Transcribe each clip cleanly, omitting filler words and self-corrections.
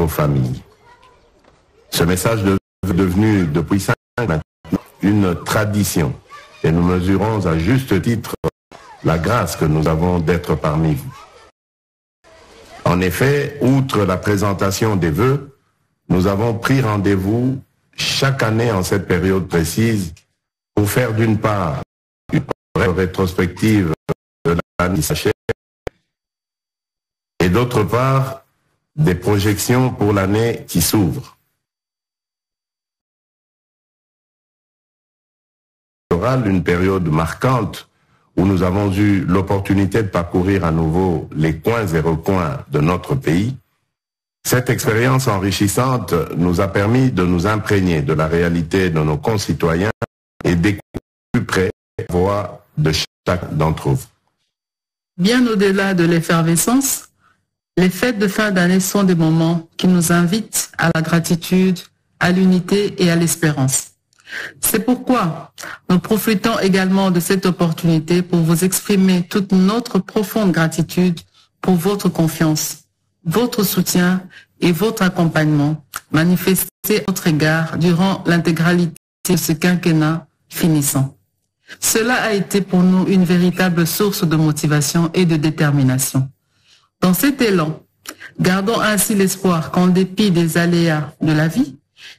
vos familles. Ce message est devenu depuis 5 ans maintenant une tradition et nous mesurons à juste titre la grâce que nous avons d'être parmi vous. En effet, outre la présentation des vœux, nous avons pris rendez-vous chaque année en cette période précise pour faire d'une part une rétrospective de l'année qui s'achève et d'autre part des projections pour l'année qui s'ouvre. Une période marquante où nous avons eu l'opportunité de parcourir à nouveau les coins et recoins de notre pays. Cette expérience enrichissante nous a permis de nous imprégner de la réalité de nos concitoyens et d'écouter plus près la voix de chaque d'entre vous. Bien au-delà de l'effervescence, les fêtes de fin d'année sont des moments qui nous invitent à la gratitude, à l'unité et à l'espérance. C'est pourquoi nous profitons également de cette opportunité pour vous exprimer toute notre profonde gratitude pour votre confiance, votre soutien et votre accompagnement manifesté à notre égard durant l'intégralité de ce quinquennat finissant. Cela a été pour nous une véritable source de motivation et de détermination. Dans cet élan, gardons ainsi l'espoir qu'en dépit des aléas de la vie,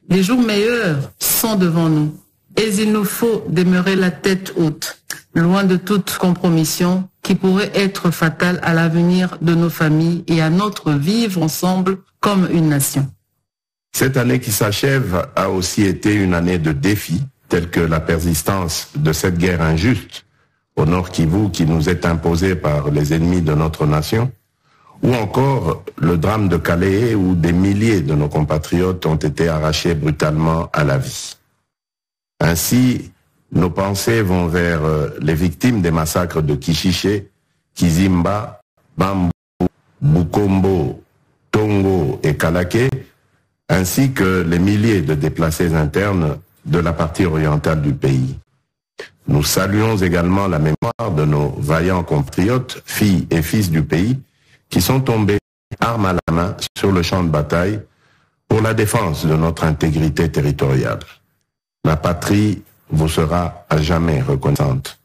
les jours meilleurs sont devant nous et il nous faut demeurer la tête haute, loin de toute compromission qui pourrait être fatale à l'avenir de nos familles et à notre vivre ensemble comme une nation. Cette année qui s'achève a aussi été une année de défis, tels que la persistance de cette guerre injuste au Nord Kivu qui nous est imposée par les ennemis de notre nation, ou encore le drame de Calais où des milliers de nos compatriotes ont été arrachés brutalement à la vie. Ainsi, nos pensées vont vers les victimes des massacres de Kishiché, Kizimba, Bambou, Bukombo, Tongo et Kalaké, ainsi que les milliers de déplacés internes de la partie orientale du pays. Nous saluons également la mémoire de nos vaillants compatriotes, filles et fils du pays, qui sont tombés armes à la main sur le champ de bataille pour la défense de notre intégrité territoriale. La patrie vous sera à jamais reconnaissante.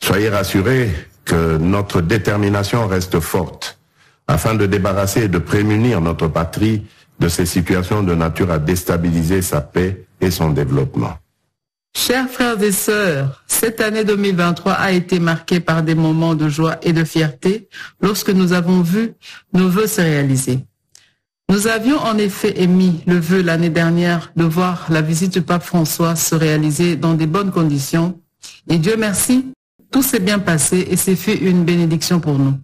Soyez rassurés que notre détermination reste forte afin de débarrasser et de prémunir notre patrie de ces situations de nature à déstabiliser sa paix et son développement. Chers frères et sœurs, cette année 2023 a été marquée par des moments de joie et de fierté lorsque nous avons vu nos vœux se réaliser. Nous avions en effet émis le vœu l'année dernière de voir la visite du pape François se réaliser dans de bonnes conditions. Et Dieu merci, tout s'est bien passé et c'est fait une bénédiction pour nous.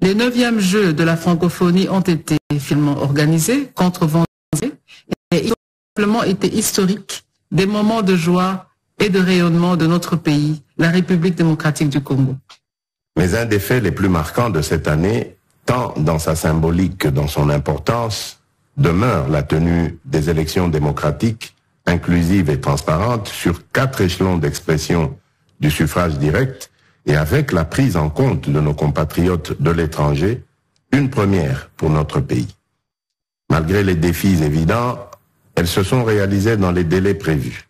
Les 9e Jeux de la francophonie ont été finalement organisés contre vents et ils ont simplement été historiques. Des moments de joie et de rayonnement de notre pays, la République démocratique du Congo. Mais un des faits les plus marquants de cette année, tant dans sa symbolique que dans son importance, demeure la tenue des élections démocratiques, inclusives et transparentes sur 4 échelons d'expression du suffrage direct et avec la prise en compte de nos compatriotes de l'étranger, une première pour notre pays. Malgré les défis évidents, elles se sont réalisées dans les délais prévus.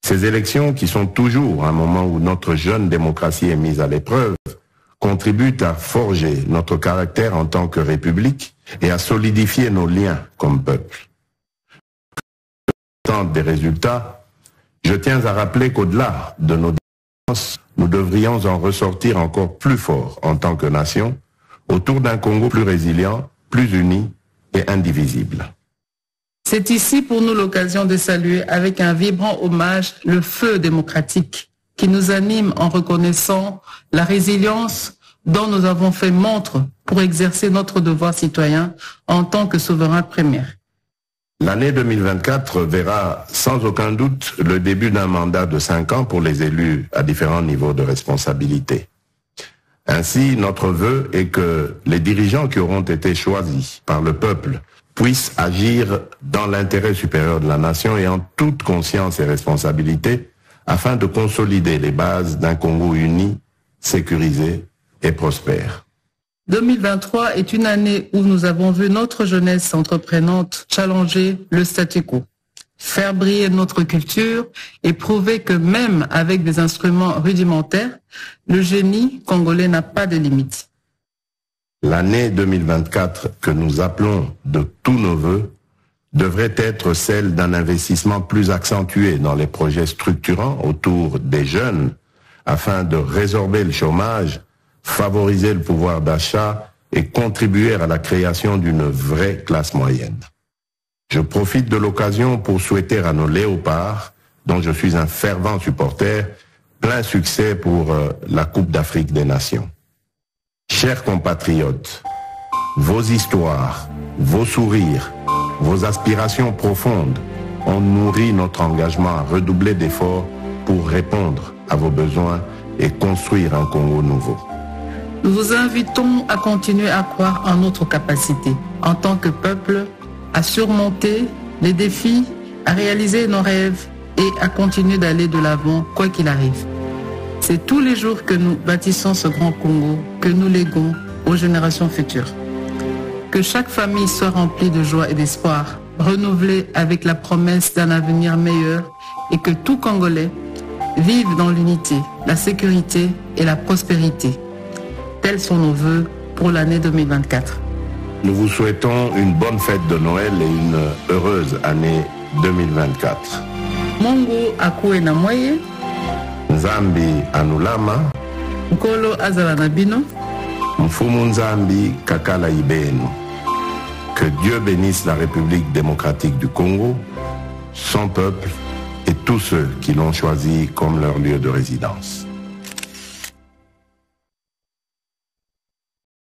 Ces élections, qui sont toujours un moment où notre jeune démocratie est mise à l'épreuve, contribuent à forger notre caractère en tant que République et à solidifier nos liens comme peuple. Dans des résultats, je tiens à rappeler qu'au-delà de nos différences, nous devrions en ressortir encore plus fort en tant que nation, autour d'un Congo plus résilient, plus uni et indivisible. C'est ici pour nous l'occasion de saluer avec un vibrant hommage le feu démocratique qui nous anime en reconnaissant la résilience dont nous avons fait montre pour exercer notre devoir citoyen en tant que souverain premier. L'année 2024 verra sans aucun doute le début d'un mandat de 5 ans pour les élus à différents niveaux de responsabilité. Ainsi, notre vœu est que les dirigeants qui auront été choisis par le peuple puissent agir dans l'intérêt supérieur de la nation et en toute conscience et responsabilité afin de consolider les bases d'un Congo uni, sécurisé et prospère. 2023 est une année où nous avons vu notre jeunesse entreprenante challenger le statu quo, faire briller notre culture et prouver que même avec des instruments rudimentaires, le génie congolais n'a pas de limites. L'année 2024 que nous appelons de tous nos vœux devrait être celle d'un investissement plus accentué dans les projets structurants autour des jeunes afin de résorber le chômage, favoriser le pouvoir d'achat et contribuer à la création d'une vraie classe moyenne. Je profite de l'occasion pour souhaiter à nos léopards, dont je suis un fervent supporter, plein succès pour la Coupe d'Afrique des Nations. Chers compatriotes, vos histoires, vos sourires, vos aspirations profondes ont nourri notre engagement à redoubler d'efforts pour répondre à vos besoins et construire un Congo nouveau. Nous vous invitons à continuer à croire en notre capacité, en tant que peuple, à surmonter les défis, à réaliser nos rêves et à continuer d'aller de l'avant, quoi qu'il arrive. C'est tous les jours que nous bâtissons ce grand Congo, que nous léguons aux générations futures. Que chaque famille soit remplie de joie et d'espoir, renouvelée avec la promesse d'un avenir meilleur et que tout Congolais vive dans l'unité, la sécurité et la prospérité. Tels sont nos vœux pour l'année 2024. Nous vous souhaitons une bonne fête de Noël et une heureuse année 2024. Mongo akue na moye. Nzambi anulama. Nkolo azala na bino. Mfumu Nzambi kakala ibenu. Que Dieu bénisse la République démocratique du Congo, son peuple et tous ceux qui l'ont choisi comme leur lieu de résidence.